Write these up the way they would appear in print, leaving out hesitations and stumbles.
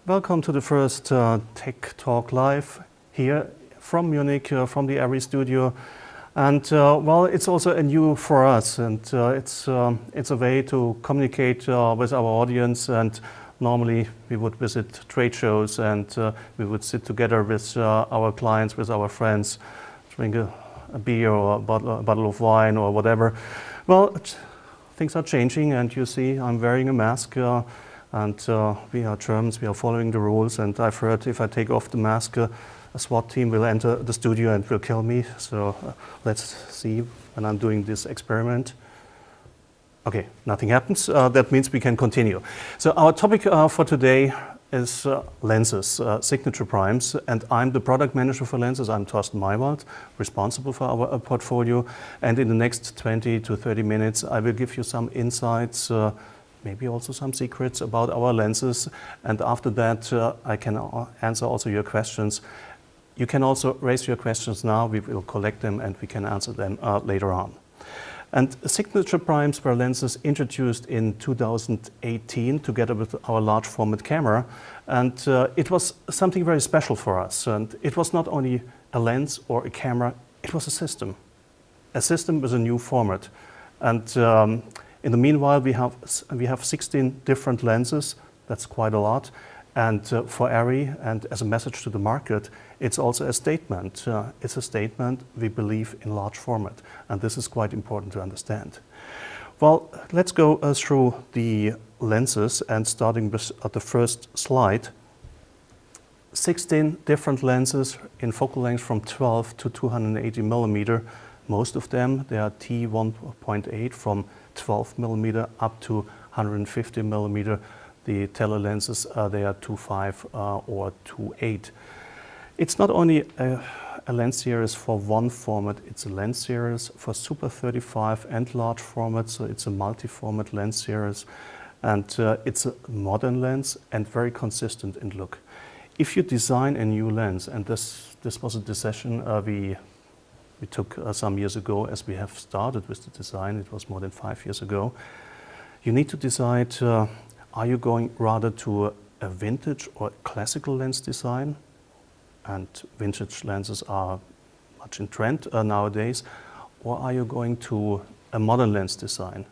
Welcome to the first Tech Talk Live here from Munich, from the ARRI studio. And well, it's also a new for us, and it's a way to communicate with our audience. And normally we would visit trade shows and we would sit together with our clients, with our friends, drink a beer or a bottle of wine or whatever. Well, things are changing, and you see I'm wearing a mask. And we are Germans, we are following the rules, and I've heard if I take off the mask, a SWAT team will enter the studio and will kill me. So let's see when I'm doing this experiment. Okay, nothing happens. That means we can continue. So our topic for today is lenses, signature primes, and I'm the product manager for lenses. I'm Thorsten Maywald, responsible for our portfolio. And in the next 20 to 30 minutes, I will give you some insights, maybe also some secrets about our lenses. And after that, I can answer also your questions. You can also raise your questions now. We will collect them and we can answer them later on. And signature primes were lenses introduced in 2018 together with our large format camera. And it was something very special for us. And it was not only a lens or a camera, it was a system with a new format. And in the meanwhile, we have 16 different lenses. That's quite a lot. And for ARRI, and as a message to the market, it's also a statement. It's a statement we believe in large format. And this is quite important to understand. Well, let's go through the lenses, and starting with the first slide. 16 different lenses in focal length from 12 to 280 millimeter. Most of them, they are T1.8 from 12 millimeter up to 150 millimeter. The tele lenses, they are 2.5 or 2.8. It's not only a lens series for one format, it's a lens series for Super 35 and large format, so it's a multi-format lens series. And it's a modern lens and very consistent in look. If you design a new lens, and this was a decision we took some years ago, as we have started with the design, it was more than 5 years ago. You need to decide, are you going rather to a vintage or classical lens design? And vintage lenses are much in trend nowadays. Or are you going to a modern lens design?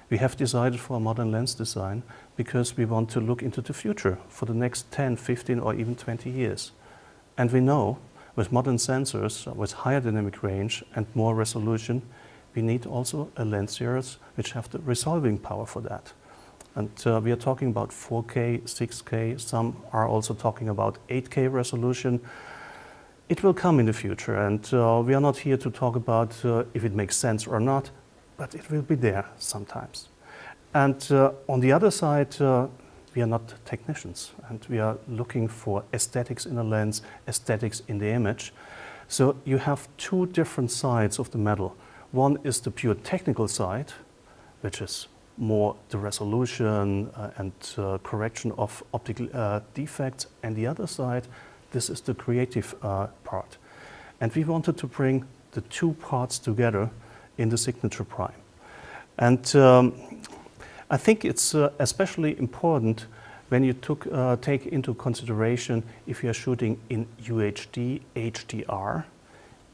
We have decided for a modern lens design because we want to look into the future for the next 10, 15 or even 20 years. And we know with modern sensors, with higher dynamic range and more resolution, we need also a lens series which have the resolving power for that. And we are talking about 4K, 6K, some are also talking about 8K resolution. It will come in the future, and we are not here to talk about if it makes sense or not, but it will be there sometimes. And on the other side, we are not technicians, and we are looking for aesthetics in a lens, aesthetics in the image. So you have two different sides of the medal. One is the pure technical side, which is more the resolution and correction of optical defects. And the other side, this is the creative part. And we wanted to bring the two parts together in the signature prime. And I think it's especially important when you take into consideration if you're shooting in UHD, HDR.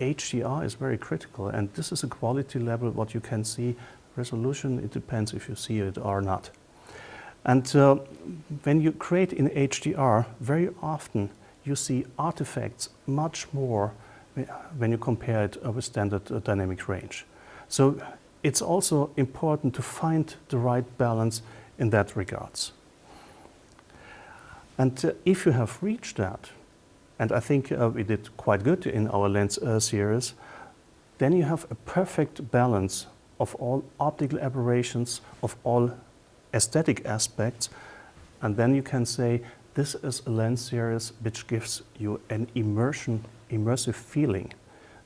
HDR is very critical, and this is a quality level what you can see. Resolution, it depends if you see it or not. And when you create in HDR, very often you see artifacts much more when you compare it with standard dynamic range. So it's also important to find the right balance in that regards. And if you have reached that, and I think we did quite good in our lens series, then you have a perfect balance of all optical aberrations, of all aesthetic aspects, and then you can say this is a lens series which gives you an immersive feeling.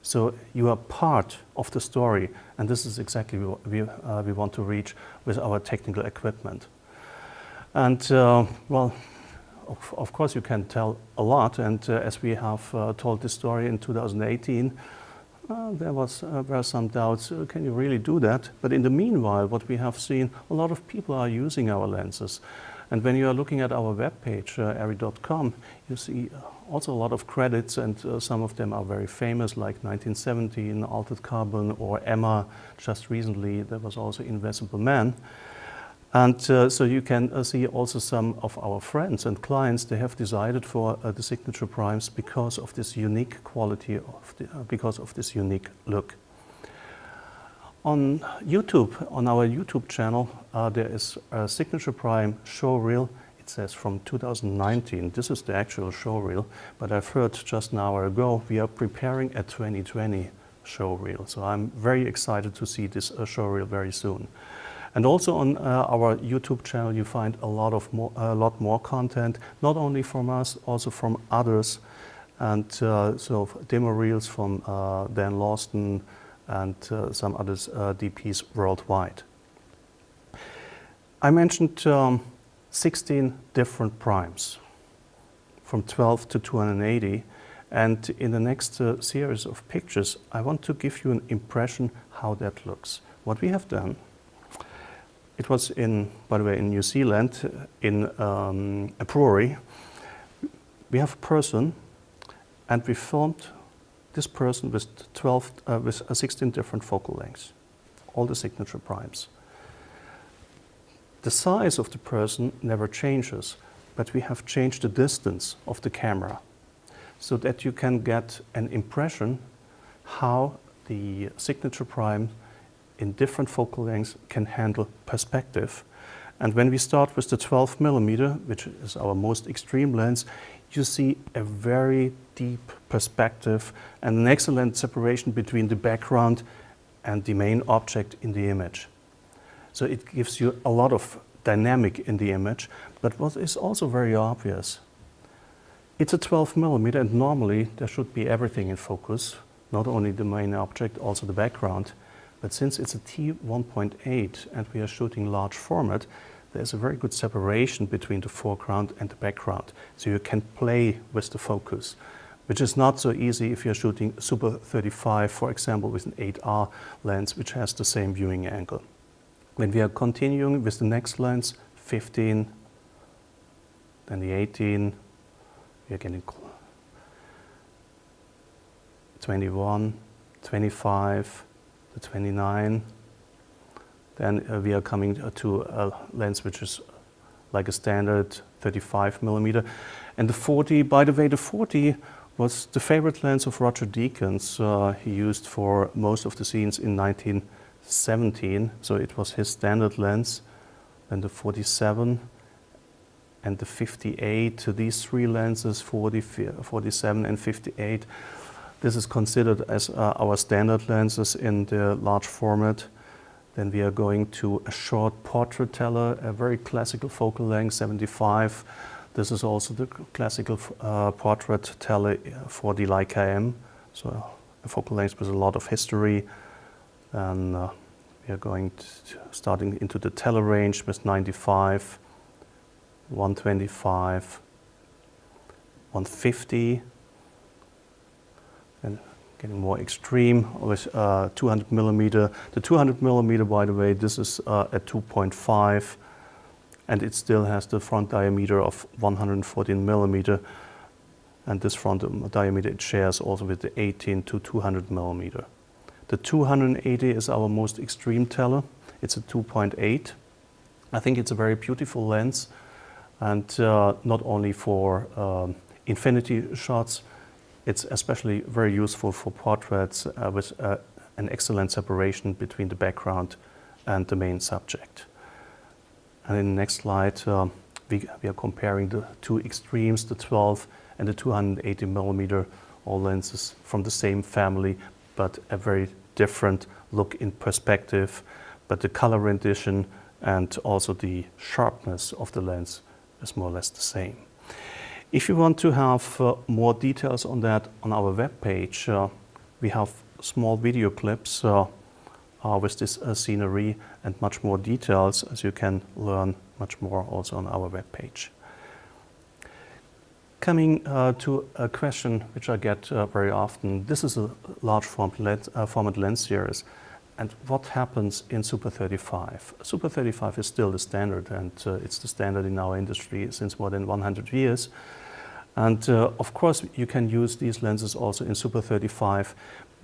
So you are part of the story, and this is exactly what we want to reach with our technical equipment. And well, of course you can tell a lot, and as we have told this story in 2018, there were some doubts, can you really do that? But in the meanwhile, what we have seen, a lot of people are using our lenses. And when you are looking at our webpage, ARRI.com, you see also a lot of credits, and some of them are very famous, like 1917, Altered Carbon, or Emma. Just recently, there was also Invisible Man. And so you can see also some of our friends and clients, they have decided for the signature primes because of this unique quality, because of this unique look. On YouTube, on our YouTube channel, there is a signature prime show reel. It says from 2019. This is the actual show reel, but I've heard just an hour ago we are preparing a 2020 show reel. So I'm very excited to see this show reel very soon. And also on our YouTube channel, you find a lot more content, not only from us, also from others, and so demo reels from Dan Lawson and some other DPs worldwide. I mentioned 16 different primes, from 12 to 280, and in the next series of pictures, I want to give you an impression how that looks. What we have done, it was by the way, in New Zealand, in a brewery. We have a person, and we filmed this person with 16 different focal lengths, all the signature primes. The size of the person never changes, but we have changed the distance of the camera so that you can get an impression how the signature prime in different focal lengths can handle perspective. And when we start with the 12mm, which is our most extreme lens, you see a very deep perspective and an excellent separation between the background and the main object in the image. So it gives you a lot of dynamic in the image, but what is also very obvious, it's a 12mm, and normally there should be everything in focus, not only the main object, also the background. But since it's a T1.8 and we are shooting large format, there's a very good separation between the foreground and the background. So you can play with the focus, which is not so easy if you're shooting Super 35, for example, with an 8R lens, which has the same viewing angle. When we are continuing with the next lens, 15, then the 18, we are getting 21, 25, the 29, then we are coming to a lens which is like a standard 35mm. And the 40, by the way, the 40 was the favorite lens of Roger Deakins. He used for most of the scenes in 1917, so it was his standard lens. Then the 47 and the 58, these three lenses, 40, 47 and 58, this is considered as our standard lenses in the large format. Then we are going to a short portrait teller, a very classical focal length, 75. This is also the classical portrait teller for the Leica M, so a focal length with a lot of history. And we are going starting into the teller range with 95, 125, 150, and getting more extreme with 200mm. The 200mm, by the way, this is at 2.5, and it still has the front diameter of 114mm, and this front diameter it shares also with the 18 to 200mm. The 280 is our most extreme teller. It's a 2.8. I think it's a very beautiful lens, and not only for infinity shots, it's especially very useful for portraits with an excellent separation between the background and the main subject. And in the next slide, we are comparing the two extremes, the 12 and the 280mm, all lenses from the same family, but a very different look in perspective. But the color rendition and also the sharpness of the lens is more or less the same. If you want to have more details on that on our webpage, we have small video clips with this scenery and much more details, as you can learn much more also on our webpage. Coming to a question which I get very often, this is a large format lens series, And what happens in Super 35? Super 35 is still the standard, and it's the standard in our industry since more than 100 years. And of course, you can use these lenses also in Super 35,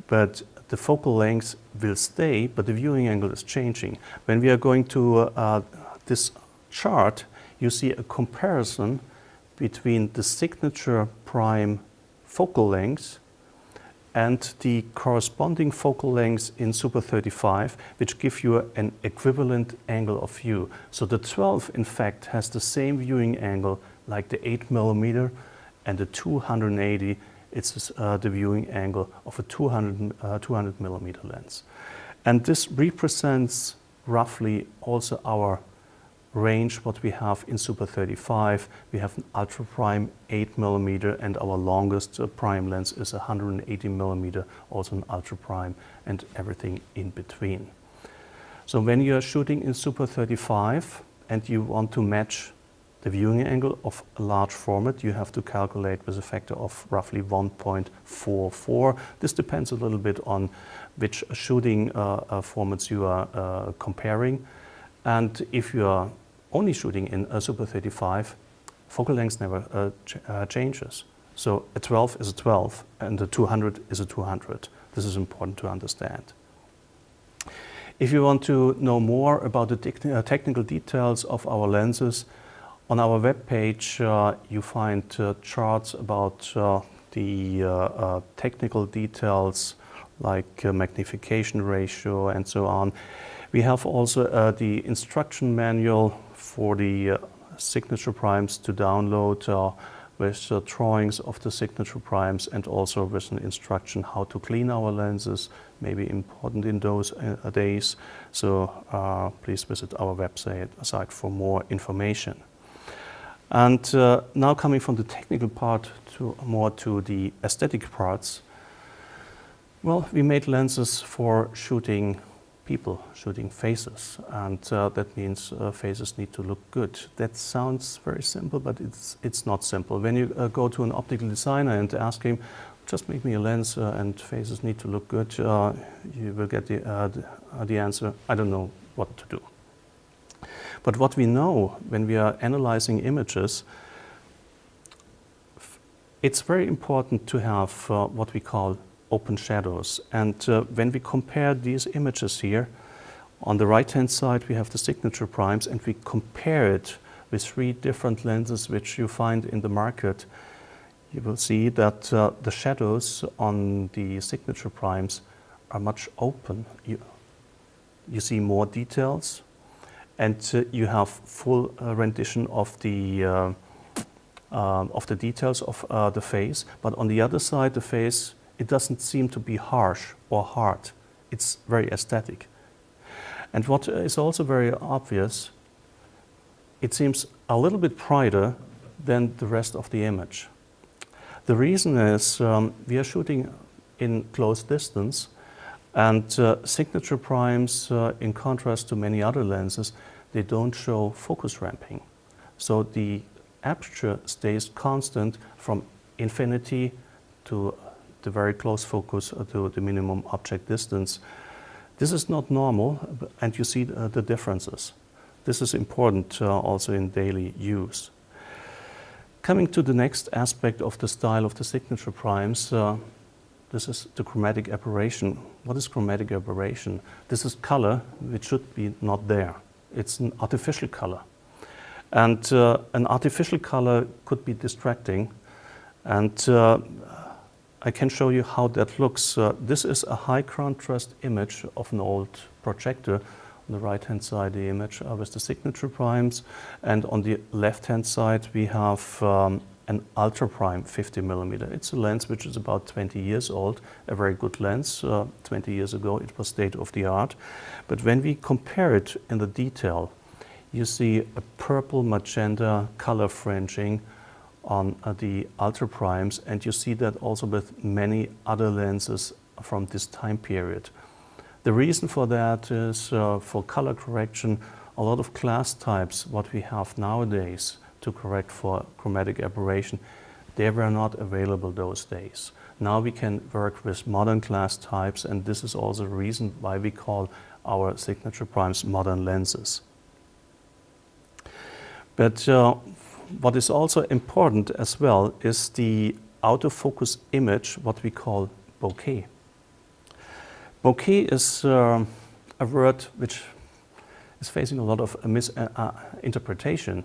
but the focal length will stay, but the viewing angle is changing. When we are going to this chart, you see a comparison between the signature prime focal length and the corresponding focal lengths in Super 35, which give you an equivalent angle of view. So the 12, in fact, has the same viewing angle like the 8mm, and the 280, it's the viewing angle of a 200mm lens. And this represents roughly also our range, what we have in Super 35. We have an ultra prime 8mm, and our longest prime lens is 180mm, also an ultra prime, and everything in between. So when you are shooting in Super 35 and you want to match the viewing angle of a large format, you have to calculate with a factor of roughly 1.44. This depends a little bit on which shooting formats you are comparing. And if you are only shooting in a Super 35, focal length never changes. So a 12 is a 12 and a 200 is a 200. This is important to understand. If you want to know more about the technical details of our lenses, on our webpage you find charts about the technical details like magnification ratio and so on. We have also the instruction manual for the signature primes to download with drawings of the signature primes, and also with an instruction how to clean our lenses, maybe important in those days. So please visit our website for more information. And now coming from the technical part to more to the aesthetic parts. Well, we made lenses for shooting people, shooting faces, and that means faces need to look good. That sounds very simple, but it's not simple. When you go to an optical designer and ask him, just make me a lens and faces need to look good, you will get the answer, I don't know what to do. But what we know when we are analyzing images, it's very important to have what we call open shadows. And when we compare these images here, on the right-hand side we have the signature primes, and we compare it with 3 different lenses which you find in the market, you will see that the shadows on the signature primes are much open. You see more details, and you have full rendition of the details of the face. But on the other side, the face, it doesn't seem to be harsh or hard. It's very aesthetic. And what is also very obvious, it seems a little bit brighter than the rest of the image. The reason is we are shooting in close distance, and signature primes, in contrast to many other lenses, they don't show focus ramping. So the aperture stays constant from infinity to the very close focus to the minimum object distance. This is not normal, and you see the differences. This is important also in daily use. Coming to the next aspect of the style of the signature primes, this is the chromatic aberration. What is chromatic aberration? This is color which should be not there. It's an artificial color. And an artificial color could be distracting. And I can show you how that looks. This is a high contrast image of an old projector. On the right-hand side, the image with the signature primes. And on the left-hand side, we have an ultra prime 50mm. It's a lens which is about 20 years old, a very good lens. 20 years ago, it was state of the art. But when we compare it in the detail, you see a purple magenta color fringing on the ultra primes, and you see that also with many other lenses from this time period. The reason for that is for color correction, a lot of glass types, what we have nowadays to correct for chromatic aberration, They were not available those days. Now we can work with modern glass types, and this is also the reason why we call our signature primes modern lenses. But what is also important as well is the autofocus image, what we call bokeh. Bokeh is a word which is facing a lot of misinterpretation.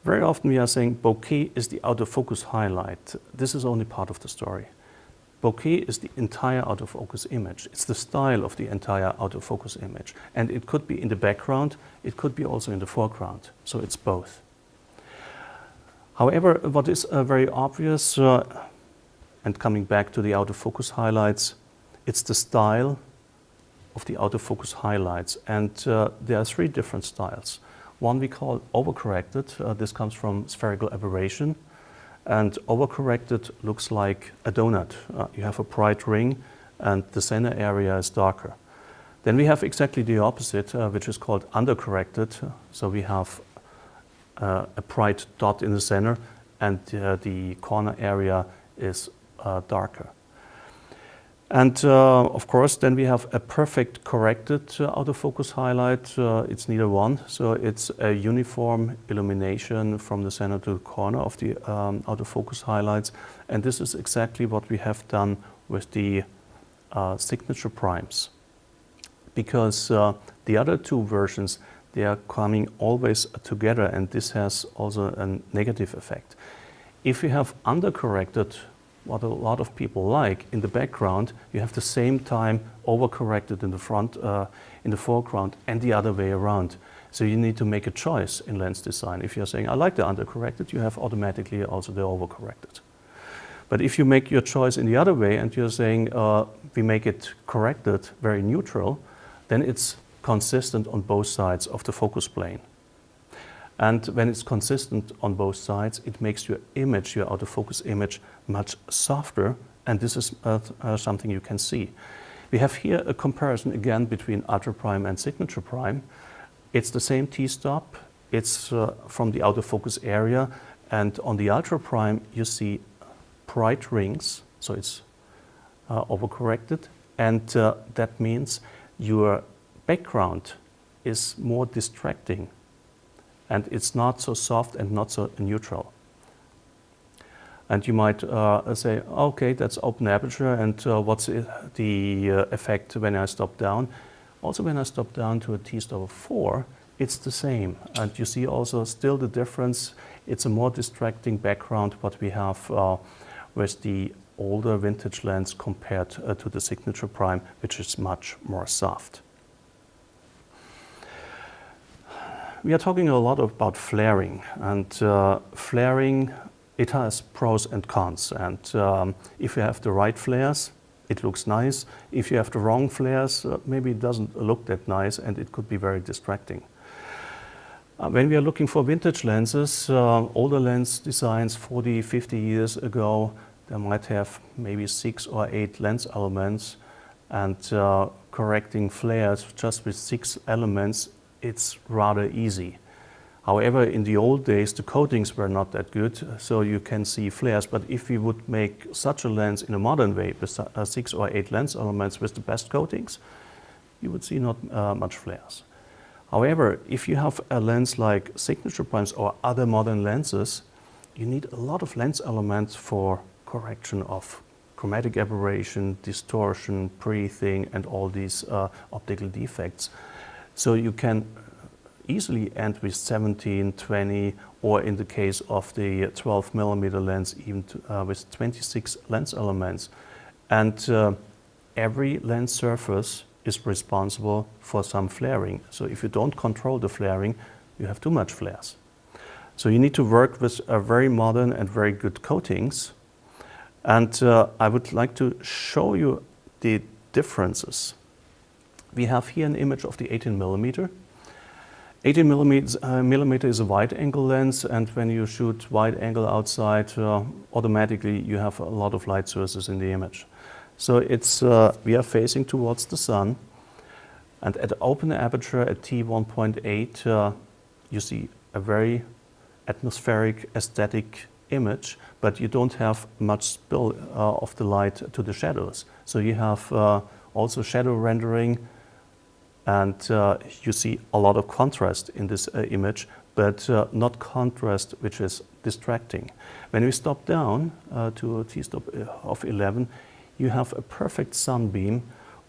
Very often we are saying bokeh is the autofocus highlight. This is only part of the story. Bokeh is the entire autofocus image. It's the style of the entire autofocus image. And it could be in the background, it could be also in the foreground. So it's both. However, what is very obvious, and coming back to the autofocus highlights, it's the style of the autofocus highlights. And there are three different styles. One we call overcorrected. This comes from spherical aberration. And overcorrected looks like a donut. You have a bright ring and the center area is darker. Then we have exactly the opposite, which is called undercorrected. So we have a bright dot in the center and the corner area is darker. And of course, then we have a perfect corrected autofocus highlight. It's neither one, so it's a uniform illumination from the center to the corner of the autofocus highlights. And this is exactly what we have done with the signature primes. Because the other two versions, they are coming always together, and this has also a negative effect. If you have undercorrected, what a lot of people like, in the background, you have the same time overcorrected in the front, in the foreground, and the other way around. So you need to make a choice in lens design. If you're saying, I like the undercorrected, you have automatically also the overcorrected. But if you make your choice in the other way and you're saying, we make it corrected, very neutral, then it's consistent on both sides of the focus plane. And when it's consistent on both sides, it makes your image, your autofocus image, much softer. And this is something you can see. We have here a comparison again between ultra prime and signature prime. It's the same t-stop. It's from the autofocus area. And on the ultra prime, you see bright rings. So it's overcorrected. And that means your background is more distracting. And it's not so soft and not so neutral. And you might say, okay, that's open aperture, and what's the effect when I stop down? Also, when I stop down to a t-stop of 4, it's the same. And you see also still the difference. It's a more distracting background what we have with the older vintage lens compared to the signature prime, which is much more soft. We are talking a lot about flaring, and flaring, it has pros and cons. And if you have the right flares, it looks nice. If you have the wrong flares, maybe it doesn't look that nice, and it could be very distracting. When we are looking for vintage lenses, older lens designs 40, 50 years ago, they might have maybe 6 or 8 lens elements, and correcting flares just with 6 elements, it's rather easy. However, in the old days, the coatings were not that good, so you can see flares. But if we would make such a lens in a modern way, with 6 or 8 lens elements with the best coatings, you would see not much flares. However, if you have a lens like signature primes or other modern lenses, you need a lot of lens elements for correction of chromatic aberration, distortion, breathing, and all these optical defects. So you can easily end with 17, 20, or in the case of the 12mm lens, even with 26 lens elements. And every lens surface is responsible for some flaring. So if you don't control the flaring, you have too much flares. So you need to work with very modern and very good coatings. And I would like to show you the differences. We have here an image of the 18mm. 18mm is a wide-angle lens, and when you shoot wide-angle outside, automatically you have a lot of light sources in the image. So it's we are facing towards the sun, and at open aperture at T1.8, you see a very atmospheric, aesthetic image, but you don't have much spill of the light to the shadows. So you have also shadow rendering, and you see a lot of contrast in this image, but not contrast which is distracting. When we stop down to a t-stop of 11, you have a perfect sunbeam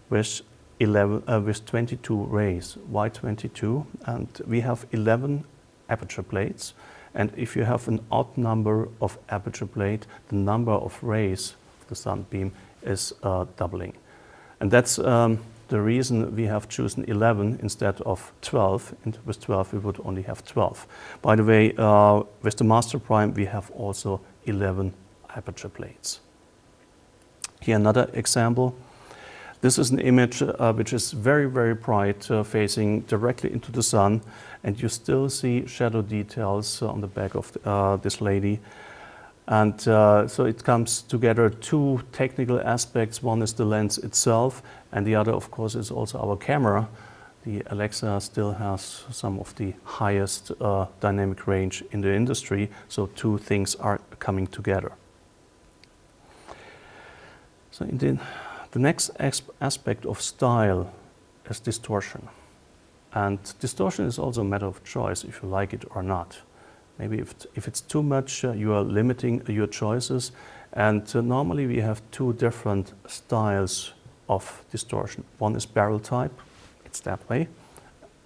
with 22 rays. Why 22? And we have 11 aperture plates, and if you have an odd number of aperture plate, the number of rays of the sunbeam is doubling. And that's the reason we have chosen 11 instead of 12, and with 12 we would only have 12. By the way, with the Master Prime we have also 11 aperture plates. Here another example. This is an image which is very, very bright, facing directly into the sun, and you still see shadow details on the back of this lady. And so it comes together two technical aspects. One is the lens itself, and the other, of course, is also our camera. The Alexa still has some of the highest dynamic range in the industry, so two things are coming together. So the next aspect of style is distortion. And distortion is also a matter of choice, if you like it or not. Maybe if it's too much, you are limiting your choices. And normally we have two different styles of distortion. One is barrel type, it's that way,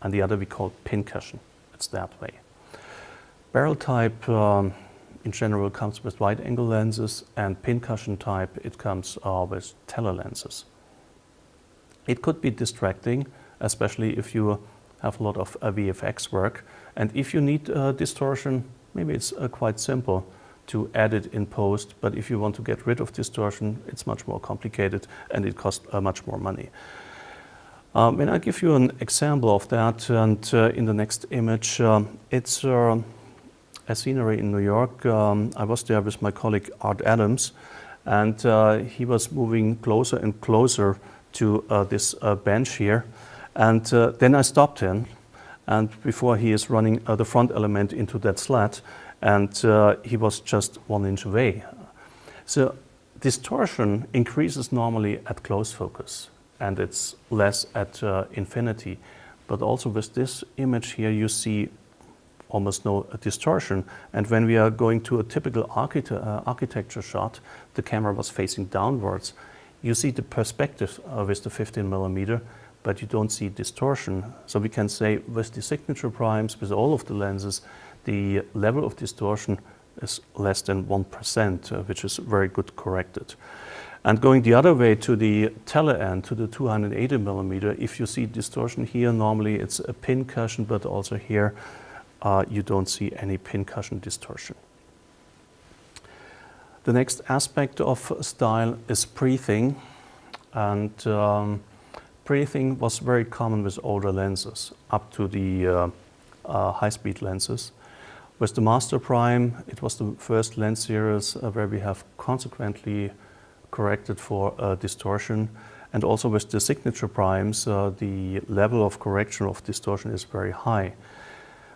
and the other we call pincushion, it's that way. Barrel type in general comes with wide angle lenses, and pincushion type, it comes with telelenses. It could be distracting, especially if you have a lot of VFX work. And if you need distortion, maybe it's quite simple to add it in post, but if you want to get rid of distortion, it's much more complicated and it costs much more money. When I give you an example of that, and in the next image, it's a scenery in New York. I was there with my colleague Art Adams, and he was moving closer and closer to this bench here. And then I stopped him, and before he is running the front element into that slat, and he was just 1 inch away. So distortion increases normally at close focus, and it's less at infinity. But also with this image here, you see almost no distortion. And when we are going to a typical architecture shot, the camera was facing downwards. You see the perspective with the 15mm, but you don't see distortion. So we can say with the signature primes, with all of the lenses, the level of distortion is less than 1%, which is very good corrected. And going the other way to the tele end, to the 280mm, if you see distortion here, normally it's a pincushion, but also here you don't see any pincushion distortion. The next aspect of style is breathing, and breathing was very common with older lenses, up to the high-speed lenses. With the Master Prime, it was the first lens series where we have consequently corrected for distortion. And also with the signature primes, the level of correction of distortion is very high,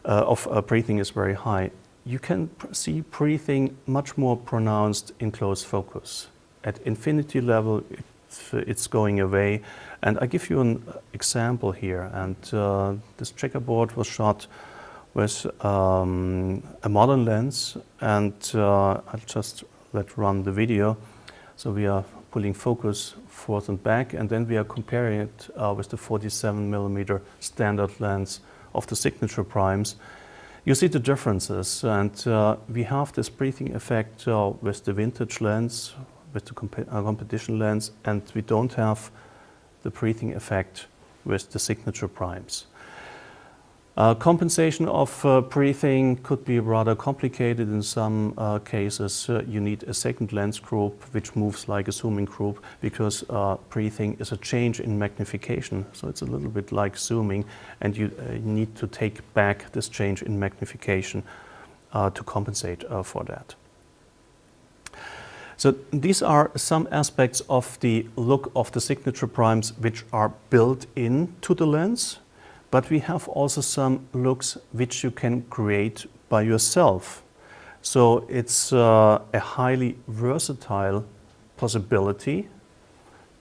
of breathing is very high. You can see breathing much more pronounced in close focus. At infinity level, it's going away. And I give you an example here. And this checkerboard was shot with a modern lens, and I'll just let run the video. So we are pulling focus forth and back, and then we are comparing it with the 47mm standard lens of the signature primes. You see the differences, and we have this breathing effect with the vintage lens, with the competition lens, and we don't have the breathing effect with the signature primes. Compensation of breathing could be rather complicated in some cases. You need a second lens group which moves like a zooming group, because breathing is a change in magnification. So it's a little bit like zooming, and you need to take back this change in magnification to compensate for that. So these are some aspects of the look of the signature primes which are built into the lens. But we have also some looks which you can create by yourself. So it's a highly versatile possibility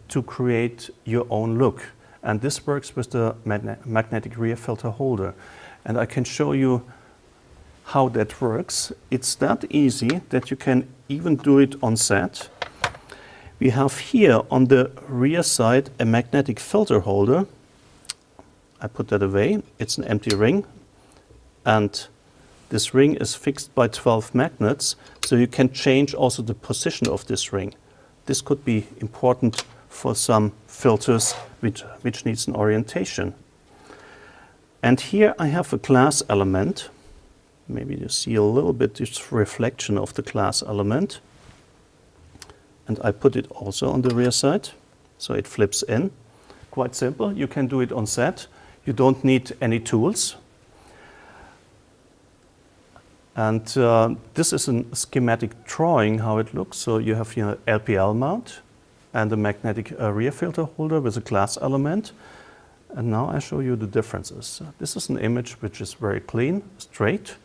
to create your own look. And this works with the magnetic rear filter holder. And I can show you how that works. It's that easy that you can even do it on set. We have here on the rear side a magnetic filter holder. I put that away. It's an empty ring. And this ring is fixed by 12 magnets, so you can change also the position of this ring. This could be important for some filters which needs an orientation. And here I have a glass element. Maybe you see a little bit this reflection of the glass element. And I put it also on the rear side, so it flips in. Quite simple. You can do it on set. You don't need any tools. And this is a schematic drawing how it looks. So you have here an LPL mount and a magnetic rear filter holder with a glass element. And now I show you the differences. This is an image which is very clean, straight.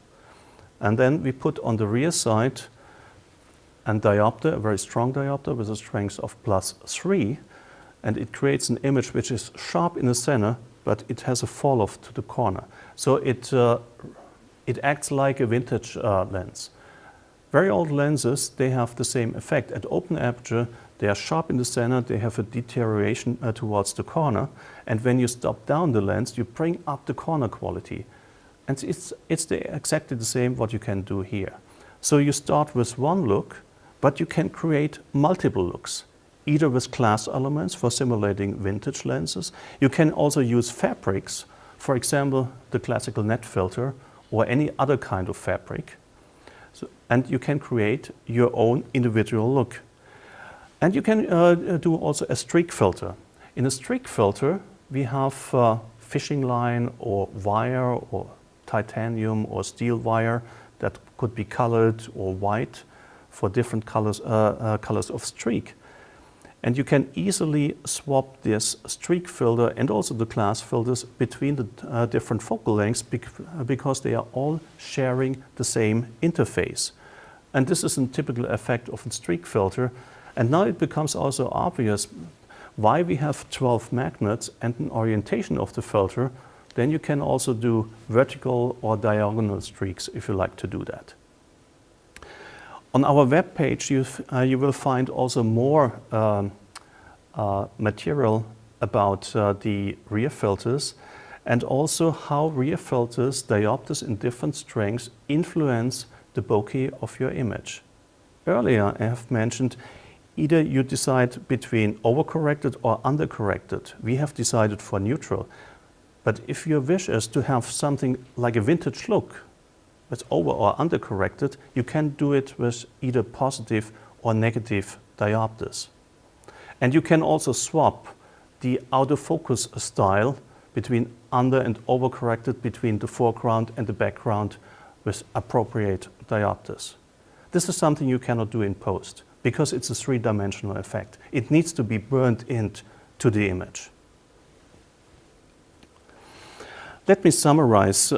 And then we put on the rear side a diopter, a very strong diopter with a strength of +3. And it creates an image which is sharp in the center, but it has a fall off to the corner. So it acts like a vintage lens. Very old lenses, they have the same effect. At open aperture, they are sharp in the center, they have a deterioration towards the corner. And when you stop down the lens, you bring up the corner quality. And it's exactly the same what you can do here. So you start with one look, but you can create multiple looks, either with glass elements for simulating vintage lenses. You can also use fabrics, for example, the classical net filter, or any other kind of fabric. And you can create your own individual look. And you can do also a streak filter. In a streak filter, we have fishing line or wire or titanium or steel wire that could be colored or white for different colors of streak. And you can easily swap this streak filter and also the glass filters between the different focal lengths because they are all sharing the same interface. And this is a typical effect of a streak filter. And now it becomes also obvious why we have 12 magnets and an orientation of the filter. Then you can also do vertical or diagonal streaks if you like to do that. On our web page, you will find also more material about the rear filters and also how rear filters, diopters in different strengths influence the bokeh of your image. Earlier, I have mentioned either you decide between overcorrected or undercorrected. We have decided for neutral. But if your wish is to have something like a vintage look, that's over or undercorrected, you can do it with either positive or negative diopters. And you can also swap the autofocus style between under and overcorrected, between the foreground and the background with appropriate diopters. This is something you cannot do in post because it's a three-dimensional effect. It needs to be burned into the image. Let me summarize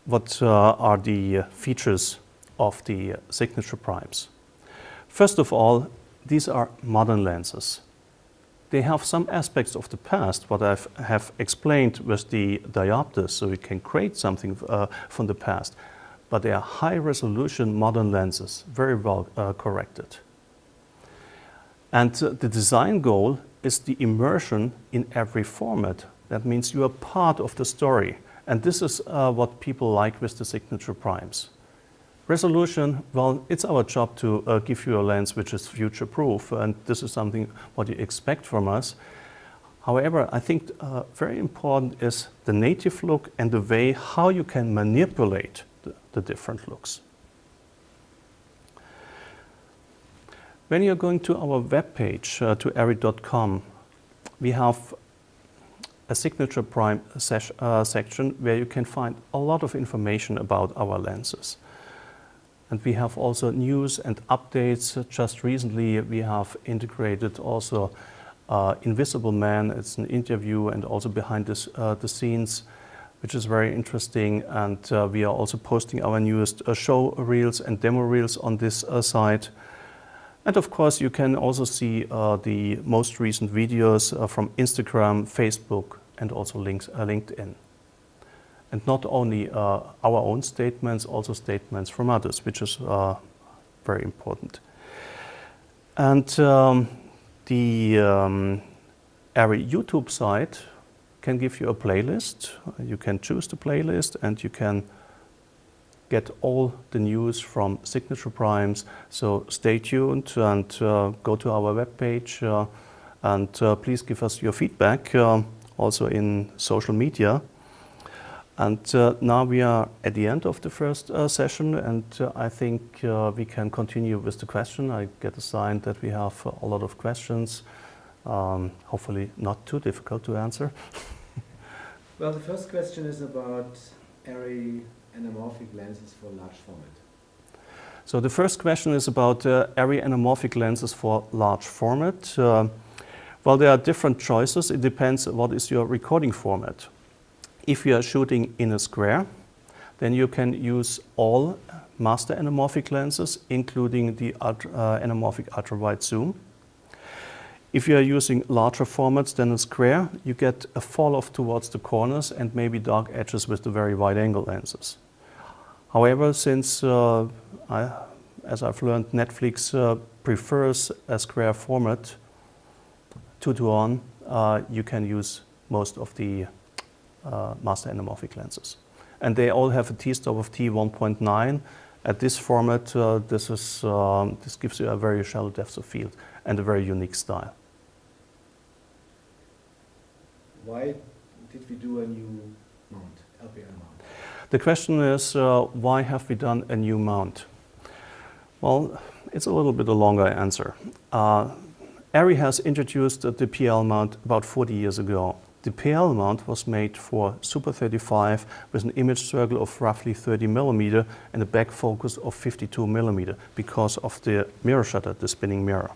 what are the features of the signature primes. First of all, these are modern lenses. They have some aspects of the past, what I have explained with the diopters, so we can create something from the past. But they are high-resolution modern lenses, very well corrected. And the design goal is the immersion in every format. That means you are part of the story. And this is what people like with the signature primes. Resolution, well, it's our job to give you a lens which is future-proof, and this is something what you expect from us. However, I think very important is the native look and the way how you can manipulate the different looks. When you're going to our webpage, to ARRI.com, we have a signature prime section where you can find a lot of information about our lenses. And we have also news and updates. Just recently we have integrated also Invisible Man. It's an interview and also behind the scenes which is very interesting, and we are also posting our newest show reels and demo reels on this site. And of course, you can also see the most recent videos from Instagram, Facebook, and also LinkedIn. And not only our own statements, also statements from others, which is very important. And the ARRI YouTube site can give you a playlist. You can choose the playlist and you can get all the news from Signature Primes. So stay tuned and go to our webpage and please give us your feedback also in social media. And now we are at the end of the first session, and I think we can continue with the question. I get a sign that we have a lot of questions, hopefully not too difficult to answer. Well, the first question is about ARRI anamorphic lenses for large format. So the first question is about ARRI anamorphic lenses for large format. Well, there are different choices. It depends what is your recording format. If you are shooting in a square, then you can use all master anamorphic lenses, including the anamorphic ultra-wide zoom. If you are using larger formats than a square, you get a fall-off towards the corners and maybe dark edges with the very wide-angle lenses. However, since, as I've learned, Netflix prefers a square format 2:1, you can use most of the master anamorphic lenses. And they all have a t-stop of t1.9. At this format, this gives you a very shallow depth of field and a very unique style. Why did we do a new mount, LPL mount? The question is, why have we done a new mount? Well, it's a little bit a longer answer. ARRI has introduced the PL mount about 40 years ago. The PL mount was made for Super 35 with an image circle of roughly 30 millimeter and a back focus of 52 millimeter because of the mirror shutter, the spinning mirror.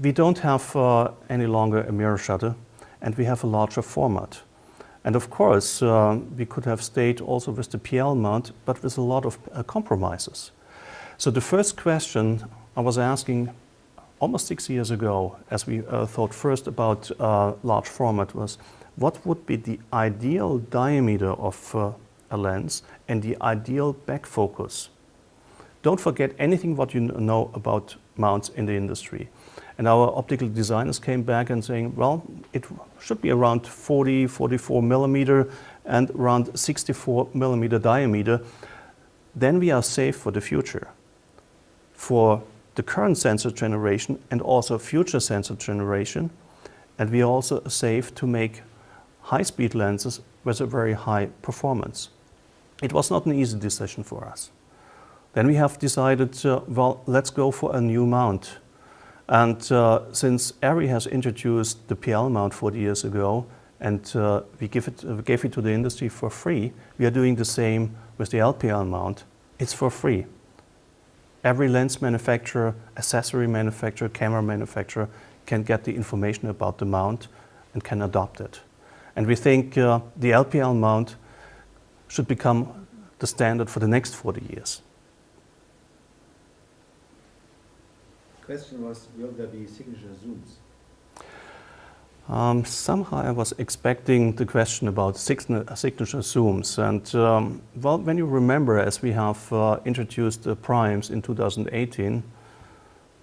We don't have any longer a mirror shutter, and we have a larger format. And of course, we could have stayed also with the PL mount, but with a lot of compromises. So the first question I was asking almost 6 years ago, as we thought first about large format, was what would be the ideal diameter of a lens and the ideal back focus? Don't forget anything what you know about mounts in the industry. And our optical designers came back and saying, well, it should be around 40, 44 millimeter and around 64 millimeter diameter. Then we are safe for the future. For the current sensor generation and also future sensor generation. And we are also safe to make high-speed lenses with a very high performance. It was not an easy decision for us. Then we have decided, well, let's go for a new mount. And since ARRI has introduced the PL mount 40 years ago, and we gave it to the industry for free, we are doing the same with the LPL mount. It's for free. Every lens manufacturer, accessory manufacturer, camera manufacturer can get the information about the mount and can adopt it. And we think the LPL mount should become the standard for the next 40 years. The question was, will there be signature zooms? Somehow I was expecting the question about signature zooms, and well, when you remember, as we have introduced the primes in 2018,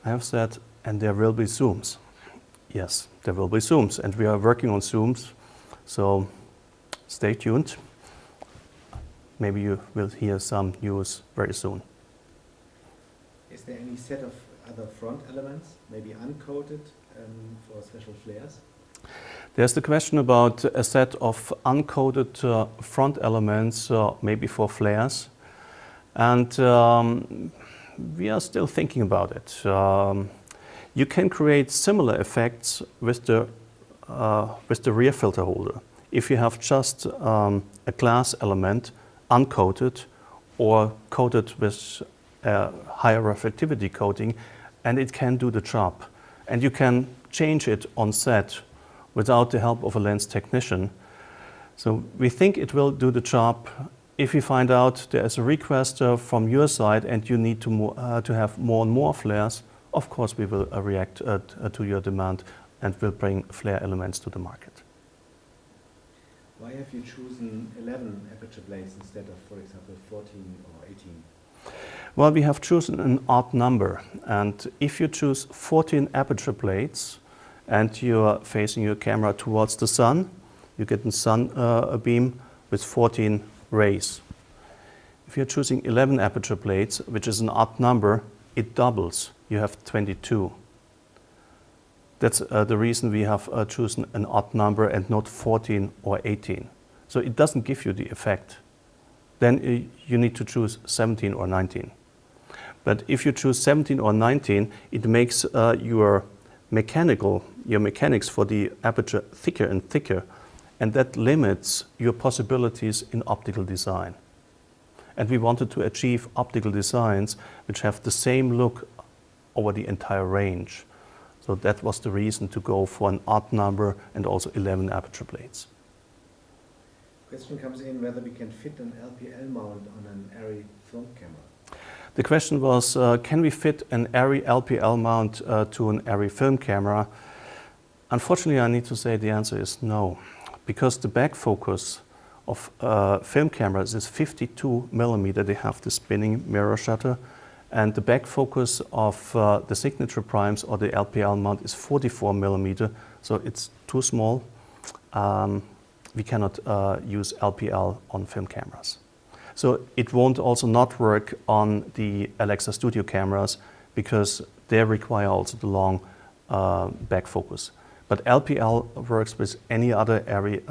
I have said, and there will be zooms. Yes, there will be zooms, and we are working on zooms, so stay tuned. Maybe you will hear some news very soon. Is there any set of other front elements, maybe uncoated for special flares? There's the question about a set of uncoated front elements, maybe for flares. And we are still thinking about it. You can create similar effects with the rear filter holder. If you have just a glass element uncoated or coated with a higher reflectivity coating, and it can do the job. And you can change it on set without the help of a lens technician. So we think it will do the job. If we find out there is a request from your side and you need to have more and more flares, of course we will react to your demand and will bring flare elements to the market. Why have you chosen 11 aperture blades instead of, for example, 14 or 18? Well, we have chosen an odd number, and if you choose 14 aperture blades and you are facing your camera towards the sun, you get a sun beam with 14 rays. If you're choosing 11 aperture blades, which is an odd number, it doubles. You have 22. That's the reason we have chosen an odd number and not 14 or 18. So it doesn't give you the effect. Then you need to choose 17 or 19. But if you choose 17 or 19, it makes your mechanics for the aperture thicker and thicker, and that limits your possibilities in optical design. And we wanted to achieve optical designs which have the same look over the entire range. So that was the reason to go for an odd number and also 11 aperture blades. Question comes in whether we can fit an LPL mount on an ARRI film camera. The question was, can we fit an ARRI LPL mount to an ARRI film camera? Unfortunately, I need to say the answer is no, because the back focus of film cameras is 52 millimeter. They have the spinning mirror shutter, and the back focus of the signature primes or the LPL mount is 44 millimeter, so it's too small. We cannot use LPL on film cameras. So it won't also not work on the Alexa Studio cameras because they require also the long back focus. But LPL works with any other ARRI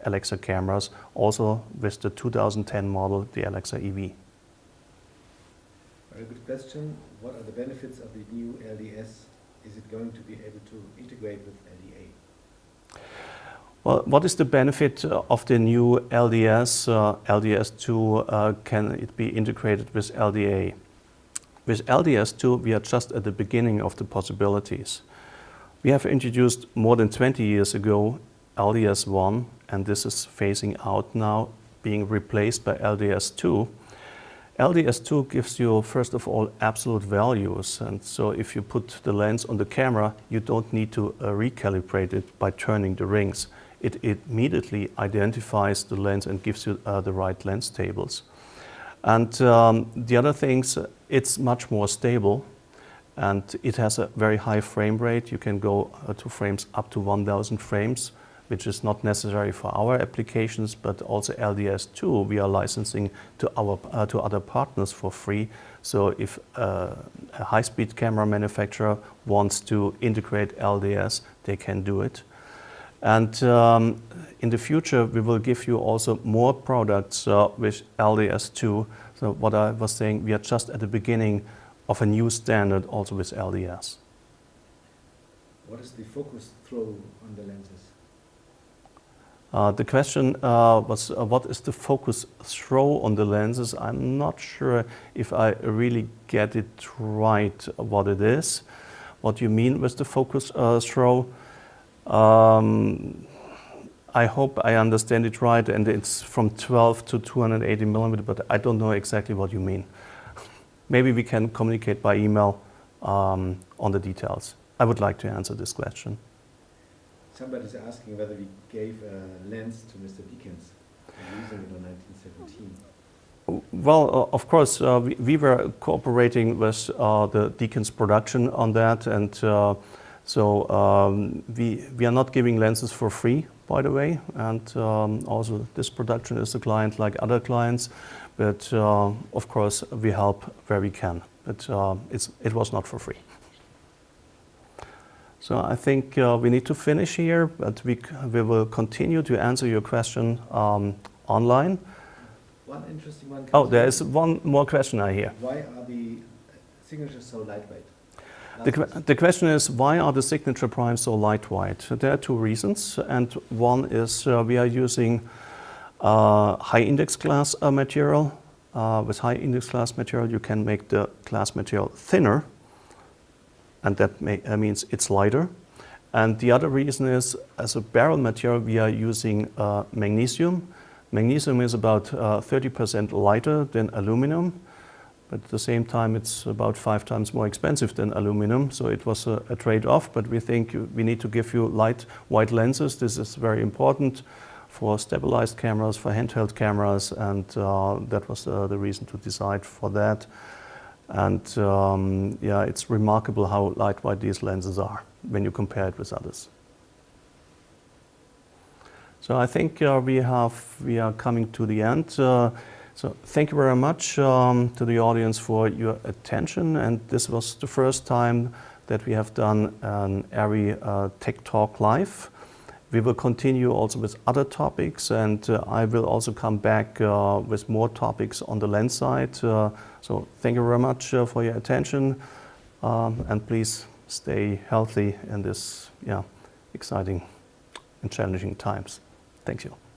Alexa cameras, also with the 2010 model, the Alexa EV. Very good question. What are the benefits of the new LDS? Is it going to be able to integrate with LDA? Well, what is the benefit of the new LDS? LDS2, can it be integrated with LDA? With LDS2, we are just at the beginning of the possibilities. We have introduced more than 20 years ago LDS1, and this is phasing out now, being replaced by LDS2. LDS2 gives you, first of all, absolute values, and so if you put the lens on the camera, you don't need to recalibrate it by turning the rings. It immediately identifies the lens and gives you the right lens tables. And the other things, it's much more stable, and it has a very high frame rate. You can go to frames up to 1,000 frames, which is not necessary for our applications, but also LDS2 we are licensing to other partners for free. So if a high-speed camera manufacturer wants to integrate LDS, they can do it. And in the future, we will give you also more products with LDS2. So what I was saying, we are just at the beginning of a new standard also with LDS. What is the focus throw on the lenses? The question was, what is the focus throw on the lenses? I'm not sure if I really get it right, what it is. What you mean with the focus throw? I hope I understand it right, and it's from 12 to 280 millimeter, but I don't know exactly what you mean. Maybe we can communicate by email on the details. I would like to answer this question. Somebody's asking whether we gave a lens to Mr. Deakins using it in 1917. Well, of course, we were cooperating with the Deakins production on that, and we are not giving lenses for free, by the way, and also this production is a client like other clients, but of course we help where we can, but it was not for free. So I think we need to finish here, but we will continue to answer your question online. One interesting one. Oh, there is one more question I hear. Why are the signatures so lightweight? The question is, why are the signature primes so lightweight? There are two reasons, and one is we are using high index glass material. With high index glass material, you can make the glass material thinner, and that means it's lighter. And the other reason is, as a barrel material, we are using magnesium. Magnesium is about 30% lighter than aluminum, but at the same time it's about 5 times more expensive than aluminum, so it was a trade-off, but we think we need to give you light-white lenses. This is very important for stabilized cameras, for handheld cameras, and that was the reason to decide for that. And yeah, it's remarkable how light-white these lenses are when you compare it with others. So I think we are coming to the end. So thank you very much to the audience for your attention. And this was the first time that we have done an ARRI Tech Talk live. We will continue also with other topics, and I will also come back with more topics on the lens side. So thank you very much for your attention, and please stay healthy in this exciting and challenging times. Thank you.